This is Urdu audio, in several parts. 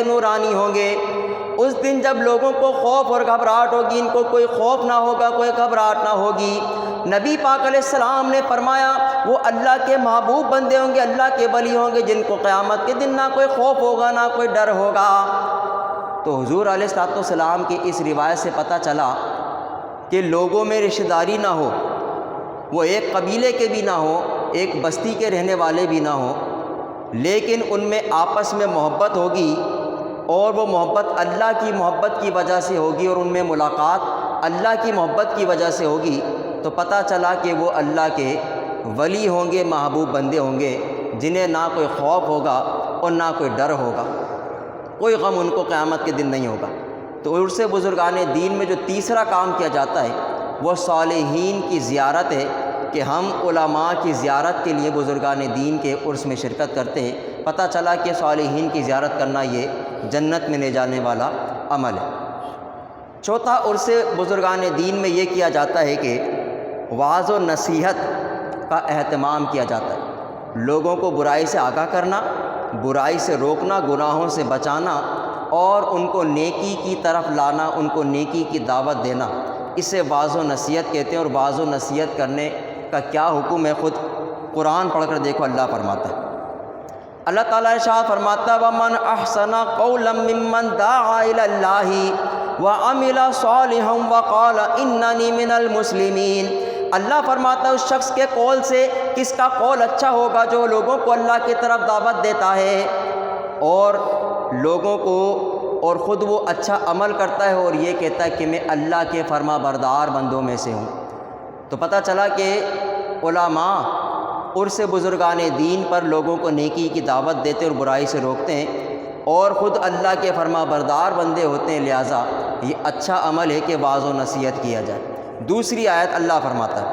نورانی ہوں گے۔ اس دن جب لوگوں کو خوف اور گھبراہٹ ہوگی، ان کو کوئی خوف نہ ہوگا، کوئی گھبراہٹ نہ ہوگی۔ نبی پاک علیہ السلام نے فرمایا وہ اللہ کے محبوب بندے ہوں گے، اللہ کے ولی ہوں گے، جن کو قیامت کے دن نہ کوئی خوف ہوگا نہ کوئی ڈر ہوگا۔ تو حضور علیہ السلام کی اس روایت سے پتہ چلا کہ لوگوں میں رشتہ داری نہ ہو، وہ ایک قبیلے کے بھی نہ ہو، ایک بستی کے رہنے والے بھی نہ ہوں، لیکن ان میں آپس میں محبت ہوگی، اور وہ محبت اللہ کی محبت کی وجہ سے ہوگی، اور ان میں ملاقات اللہ کی محبت کی وجہ سے ہوگی۔ تو پتہ چلا کہ وہ اللہ کے ولی ہوں گے، محبوب بندے ہوں گے، جنہیں نہ کوئی خوف ہوگا اور نہ کوئی ڈر ہوگا، کوئی غم ان کو قیامت کے دن نہیں ہوگا۔ تو عرس بزرگان دین میں جو تیسرا کام کیا جاتا ہے وہ صالحین کی زیارت ہے، کہ ہم علماء کی زیارت کے لیے بزرگان دین کے عرس میں شرکت کرتے ہیں۔ پتہ چلا کہ صالحین کی زیارت کرنا یہ جنت میں لے جانے والا عمل ہے۔ چوتھا عرس بزرگان دین میں یہ کیا جاتا ہے کہ وعظ و نصیحت کا اہتمام کیا جاتا ہے، لوگوں کو برائی سے آگاہ کرنا، برائی سے روکنا، گناہوں سے بچانا، اور ان کو نیکی کی طرف لانا، ان کو نیکی کی دعوت دینا، اسے وعظ و نصیحت کہتے ہیں۔ اور وعظ و نصیحت کرنے کا کیا حکم ہے، خود قرآن پڑھ کر دیکھو، اللہ فرماتا ہے، اللہ تعالیٰ ارشاد فرماتا ہے وَمَنْ أَحْسَنَ قَوْلًا مِّمَّنْ دَعَا إِلَى اللَّهِ وَعَمِلَ صَالِحًا وَقَالَ إِنَّنِي مِنَ الْمُسْلِمِينَ۔ اللہ فرماتا ہے اس شخص کے قول سے کس کا قول اچھا ہوگا، جو لوگوں کو اللہ کی طرف دعوت دیتا ہے اور لوگوں کو، اور خود وہ اچھا عمل کرتا ہے، اور یہ کہتا ہے کہ میں اللہ کے فرما بردار بندوں میں سے ہوں۔ تو پتہ چلا کہ علماء عرس بزرگان دین پر لوگوں کو نیکی کی دعوت دیتے اور برائی سے روکتے ہیں، اور خود اللہ کے فرما بردار بندے ہوتے ہیں، لہٰذا یہ اچھا عمل ہے کہ وعظ و نصیحت کیا جائے۔ دوسری آیت اللہ فرماتا ہے،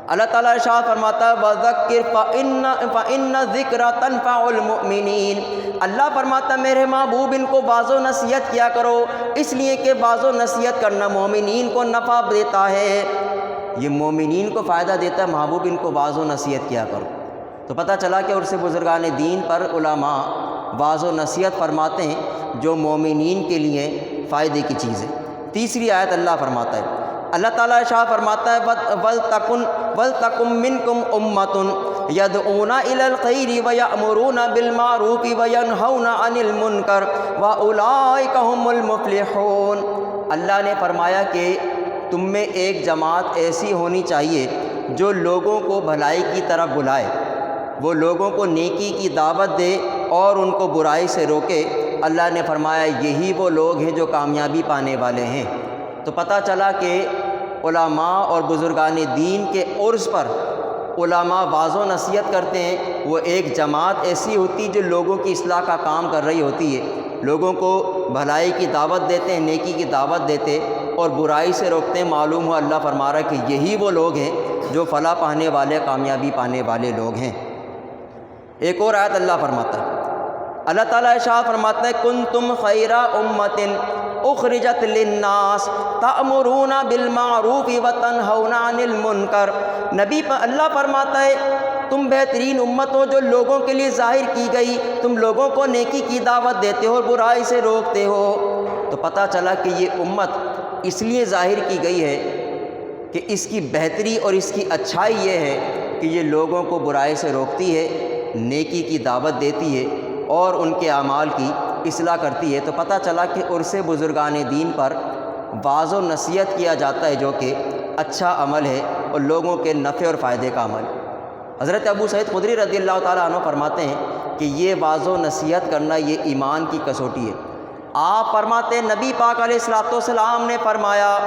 اللہ تعالیٰ ارشاد فرماتا ہے وَذَكِّرْ فَإِنَّ الذِّكْرَ تَنفَعُ الْمُؤْمِنِينَ۔ اللہ فرماتا ہے میرے محبوب ان کو وعظ و نصیحت کیا کرو، اس لیے کہ وعظ و نصیحت کرنا مومنین کو نفع دیتا ہے، یہ مومنین کو فائدہ دیتا ہے، محبوب ان کو وعظ و نصیحت کیا کرو۔ تو پتہ چلا کہ عرس بزرگان دین پر علماء وعظ و نصیحت فرماتے ہیں جو مومنین کے لیے فائدے کی چیز ہے۔ تیسری آیت اللہ فرماتا ہے، اللہ تعالیٰ ارشاد فرماتا ہے وَلْتَكُن مِّنكُمْ أُمَّةٌ يَدْعُونَ إِلَى الْخَيْرِ وَيَأْمُرُونَ بِالْمَعْرُوفِ وَيَنْهَوْنَ عَنِ الْمُنكَرِ وَأُولَٰئِكَ هُمُ الْمُفْلِحُونَ۔ اللہ نے فرمایا کہ تم میں ایک جماعت ایسی ہونی چاہیے جو لوگوں کو بھلائی کی طرف بلائے، وہ لوگوں کو نیکی کی دعوت دے اور ان کو برائی سے روکے۔ اللہ نے فرمایا یہی وہ لوگ ہیں جو کامیابی پانے والے ہیں۔ تو پتہ چلا کہ علماء اور بزرگان دین کے عرس پر علماء وعظ و نصیحت کرتے ہیں، وہ ایک جماعت ایسی ہوتی جو لوگوں کی اصلاح کا کام کر رہی ہوتی ہے، لوگوں کو بھلائی کی دعوت دیتے ہیں، نیکی کی دعوت دیتے اور برائی سے روکتے ہیں۔ معلوم ہوا اللہ فرما رہا ہے کہ یہی وہ لوگ ہیں جو فلاح پانے والے، کامیابی پانے والے لوگ ہیں۔ ایک اور آیت اللہ فرماتا ہے، اللہ تعالیٰ ارشاد فرماتا ہے کنتم خیر امۃ اخرجت للناس تأمرون بالمعروف وتنہون عن المنکر۔ نبی اللہ فرماتا ہے تم بہترین امت ہو جو لوگوں کے لیے ظاہر کی گئی، تم لوگوں کو نیکی کی دعوت دیتے ہو اور برائی سے روکتے ہو۔ تو پتہ چلا کہ یہ امت اس لیے ظاہر کی گئی ہے کہ اس کی بہتری اور اس کی اچھائی یہ ہے کہ یہ لوگوں کو برائی سے روکتی ہے، نیکی کی دعوت دیتی ہے اور ان کے اعمال کی اصلاح کرتی ہے۔ تو پتہ چلا کہ عرس بزرگان دین پر وعظ و نصیحت کیا جاتا ہے جو کہ اچھا عمل ہے اور لوگوں کے نفع اور فائدے کا عمل ہے۔ حضرت ابو سعید خدری رضی اللہ تعالیٰ عنہ فرماتے ہیں کہ یہ وعظ و نصیحت کرنا یہ ایمان کی کسوٹی ہے۔ آپ فرماتے ہیں نبی پاک علیہ السلام نے فرمایا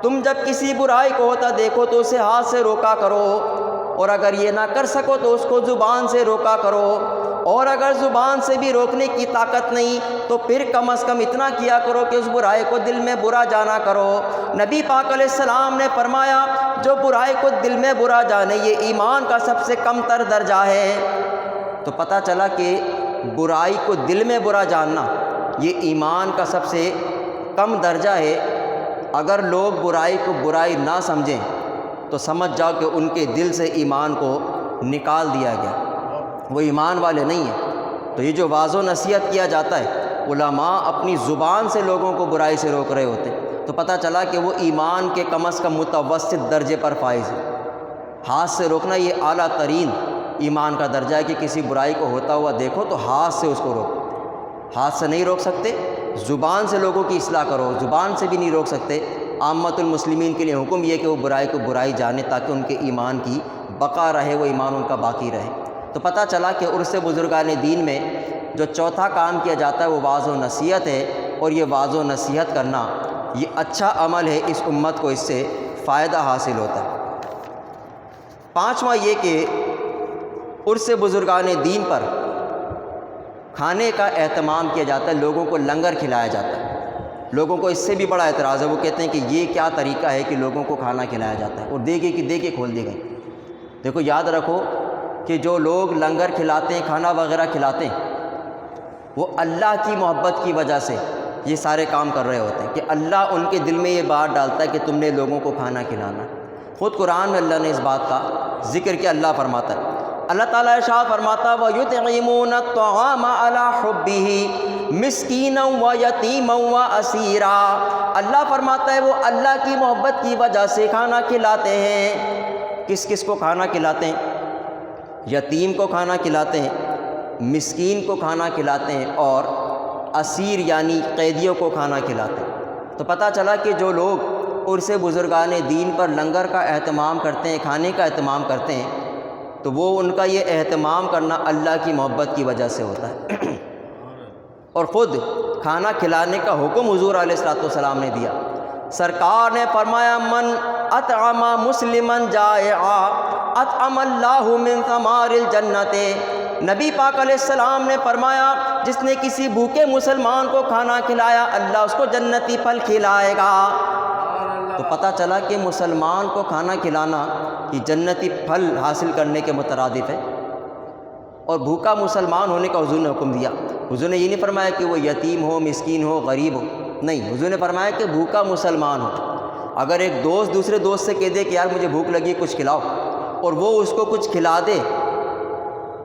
تم جب کسی برائی کو ہوتا دیکھو تو اسے ہاتھ سے روکا کرو، اور اگر یہ نہ کر سکو تو اس کو زبان سے روکا کرو، اور اگر زبان سے بھی روکنے کی طاقت نہیں تو پھر کم از کم اتنا کیا کرو کہ اس برائی کو دل میں برا جانا کرو۔ نبی پاک علیہ السلام نے فرمایا جو برائی کو دل میں برا جانے یہ ایمان کا سب سے کم تر درجہ ہے۔ تو پتہ چلا کہ برائی کو دل میں برا جاننا یہ ایمان کا سب سے کم درجہ ہے۔ اگر لوگ برائی کو برائی نہ سمجھیں تو سمجھ جاؤ کہ ان کے دل سے ایمان کو نکال دیا گیا، وہ ایمان والے نہیں ہیں۔ تو یہ جو واضح و نصیحت کیا جاتا ہے، علماء اپنی زبان سے لوگوں کو برائی سے روک رہے ہوتے، تو پتہ چلا کہ وہ ایمان کے کم از کم متوسط درجے پر فائز ہے۔ ہاتھ سے روکنا یہ اعلیٰ ترین ایمان کا درجہ ہے کہ کسی برائی کو ہوتا ہوا دیکھو تو ہاتھ سے اس کو روکو۔ ہاتھ سے نہیں روک سکتے، زبان سے لوگوں کی اصلاح کرو، زبان سے بھی نہیں روک سکتے۔ عامت المسلمین کے لیے حکم یہ کہ وہ برائی کو برائی جانے تاکہ ان کے ایمان کی بقا رہے، وہ ایمان ان کا باقی رہے۔ تو پتہ چلا کہ عرس بزرگان دین میں جو چوتھا کام کیا جاتا ہے وہ واعظ و نصیحت ہے، اور یہ واعظ و نصیحت کرنا یہ اچھا عمل ہے، اس امت کو اس سے فائدہ حاصل ہوتا ہے۔ پانچواں یہ کہ عرس بزرگان دین پر کھانے کا اہتمام کیا جاتا ہے، لوگوں کو لنگر کھلایا جاتا ہے۔ لوگوں کو اس سے بھی بڑا اعتراض ہے، وہ کہتے ہیں کہ یہ کیا طریقہ ہے کہ لوگوں کو کھانا کھلایا جاتا ہے، اور دیگے کی دیگے کھول دی گئی۔ دیکھو یاد رکھو کہ جو لوگ لنگر کھلاتے ہیں، کھانا وغیرہ کھلاتے ہیں، وہ اللہ کی محبت کی وجہ سے یہ سارے کام کر رہے ہوتے ہیں کہ اللہ ان کے دل میں یہ بات ڈالتا ہے کہ تم نے لوگوں کو کھانا کھلانا۔ خود قرآن میں اللہ نے اس بات کا ذکر کیا۔ اللہ فرماتا ہے، اللہ تعالیٰ ارشاد فرماتا وَيُطْعِمُونَ الطَّعَامَ عَلَىٰ حُبِّهِ مِسْكِينًا وَيَتِيمًا وَأَسِيرًا۔ اللہ فرماتا ہے وہ اللہ کی محبت کی وجہ سے کھانا کھلاتے ہیں۔ کس کس کو کھانا کھلاتے ہیں؟ یتیم کو کھانا کھلاتے ہیں، مسکین کو کھانا کھلاتے ہیں، اور اسیر یعنی قیدیوں کو کھانا کھلاتے ہیں۔ تو پتہ چلا کہ جو لوگ عرس بزرگان دین پر لنگر کا اہتمام کرتے ہیں، کھانے کا اہتمام کرتے ہیں، تو وہ ان کا یہ اہتمام کرنا اللہ کی محبت کی وجہ سے ہوتا ہے۔ اور خود کھانا کھلانے کا حکم حضور علیہ الصلوۃ نے دیا۔ سرکار نے فرمایا من اطعم مسلما جائعا اطعم اللہ من ثمار الجنت۔ نبی پاک علیہ السلام نے فرمایا جس نے کسی بھوکے مسلمان کو کھانا کھلایا اللہ اس کو جنتی پھل کھلائے گا۔ تو پتہ چلا کہ مسلمان کو کھانا کھلانا یہ جنتی پھل حاصل کرنے کے مترادف ہے، اور بھوکا مسلمان ہونے کا حضور نے حکم دیا۔ حضور نے یہ نہیں فرمایا کہ وہ یتیم ہو، مسکین ہو، غریب ہو، نہیں، حضور نے فرمایا کہ بھوکا مسلمان ہو۔ اگر ایک دوست دوسرے دوست سے کہہ دے کہ یار مجھے بھوک لگی کچھ کھلاؤ، اور وہ اس کو کچھ کھلا دے،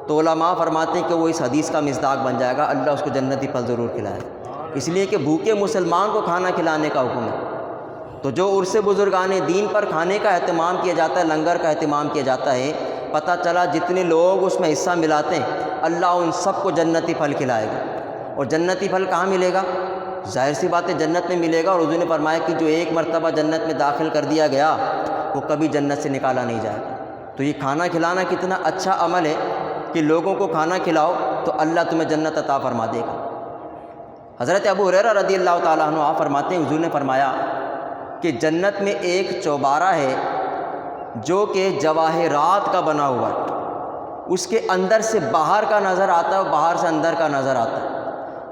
تو علماء فرماتے ہیں کہ وہ اس حدیث کا مصداق بن جائے گا، اللہ اس کو جنتی پھل ضرور کھلائے گا، اس لیے کہ بھوکے مسلمان کو کھانا کھلانے کا حکم ہے۔ تو جو عرس بزرگان دین پر کھانے کا اہتمام کیا جاتا ہے، لنگر کا اہتمام کیا جاتا ہے، پتہ چلا جتنے لوگ اس میں حصہ ملاتے ہیں اللہ ان سب کو جنتی پھل کھلائے گا۔ اور جنتی پھل کہاں ملے گا؟ ظاہر سی بات ہے جنت میں ملے گا، اور حضور نے فرمایا کہ جو ایک مرتبہ جنت میں داخل کر دیا گیا وہ کبھی جنت سے نکالا نہیں جائے گا۔ تو یہ کھانا کھلانا کتنا اچھا عمل ہے کہ لوگوں کو کھانا کھلاؤ تو اللہ تمہیں جنت عطا فرما دے گا۔ حضرت ابو ہریرہ رضی اللہ تعالیٰ عنہ آپ فرماتے ہیں حضور نے فرمایا کہ جنت میں ایک چوبارہ ہے جو کہ جواہرات کا بنا ہوا ہے، اس کے اندر سے باہر کا نظر آتا ہے اور باہر سے اندر کا نظر آتا ہے۔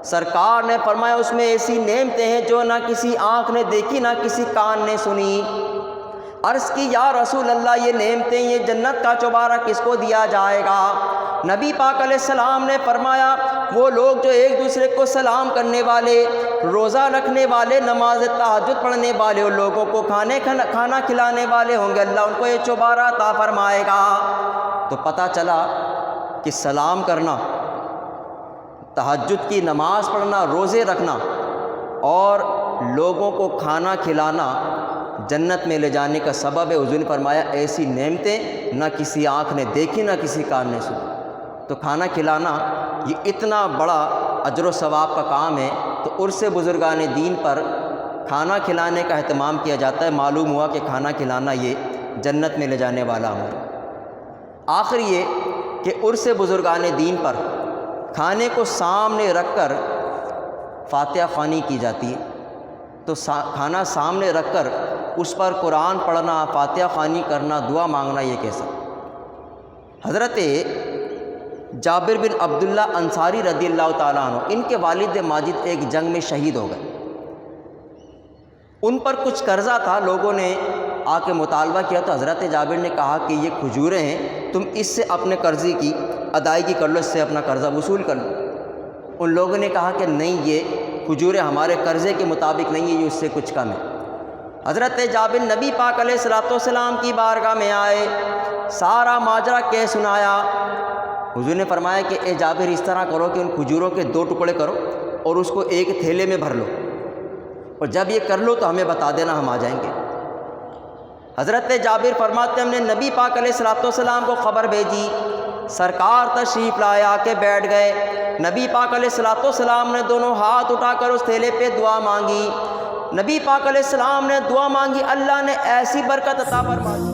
سرکار نے فرمایا اس میں ایسی نعمتیں ہیں جو نہ کسی آنکھ نے دیکھی نہ کسی کان نے سنی۔ عرض کی یا رسول اللہ یہ نعمتیں، یہ جنت کا چوبارہ کس کو دیا جائے گا؟ نبی پاک علیہ السلام نے فرمایا وہ لوگ جو ایک دوسرے کو سلام کرنے والے، روزہ رکھنے والے، نماز تہجد پڑھنے والے، اور لوگوں کو کھانا کھلانے والے ہوں گے، اللہ ان کو یہ چوبارہ عطا فرمائے گا۔ تو پتہ چلا کہ سلام کرنا، تہجد کی نماز پڑھنا، روزے رکھنا اور لوگوں کو کھانا کھلانا جنت میں لے جانے کا سبب ہے۔ حضور نے فرمایا ایسی نعمتیں نہ کسی آنکھ نے دیکھی نہ کسی کان نے سنی۔ تو کھانا کھلانا یہ اتنا بڑا اجر و ثواب کا کام ہے، تو عرس بزرگان دین پر کھانا کھلانے کا اہتمام کیا جاتا ہے۔ معلوم ہوا کہ کھانا کھلانا یہ جنت میں لے جانے والا عمل ہے۔ آخر یہ کہ عرس بزرگان دین پر کھانے کو سامنے رکھ کر فاتحہ خوانی کی جاتی ہے۔ تو کھانا سامنے رکھ کر اس پر قرآن پڑھنا، فاتحہ خوانی کرنا، دعا مانگنا یہ کیسا؟ حضرت جابر بن عبداللہ انصاری رضی اللہ تعالیٰ عنہ، ان کے والد ماجد ایک جنگ میں شہید ہو گئے۔ ان پر کچھ قرضہ تھا، لوگوں نے آ کے مطالبہ کیا تو حضرت جابر نے کہا کہ یہ کھجوریں ہیں، تم اس سے اپنے قرضے کی ادائیگی کر لو، اس سے اپنا قرضہ وصول کر لو۔ ان لوگوں نے کہا کہ نہیں، یہ کھجوریں ہمارے قرضے کے مطابق نہیں ہے، یہ اس سے کچھ کم ہے۔ حضرت جابر نبی پاک علیہ الصلوۃ والسلام کی بارگاہ میں آئے، سارا ماجرا کہہ سنایا۔ حضور نے فرمایا کہ اے جابر اس طرح کرو کہ ان کھجوروں کے 2 ٹکڑے کرو اور اس کو ایک تھیلے میں بھر لو، اور جب یہ کر لو تو ہمیں بتا دینا، ہم آ جائیں گے۔ حضرت جابر فرماتے ہم نے نبی پاک علیہ الصلوۃ والسلام کو خبر بھیجی، سرکار تشریف لائے، آ کے بیٹھ گئے۔ نبی پاک علیہ الصلوۃ والسلام نے دونوں ہاتھ اٹھا کر اس تھیلے پہ دعا مانگی۔ نبی پاک علیہ السلام نے دعا مانگی، اللہ نے ایسی برکت عطا فرمائی۔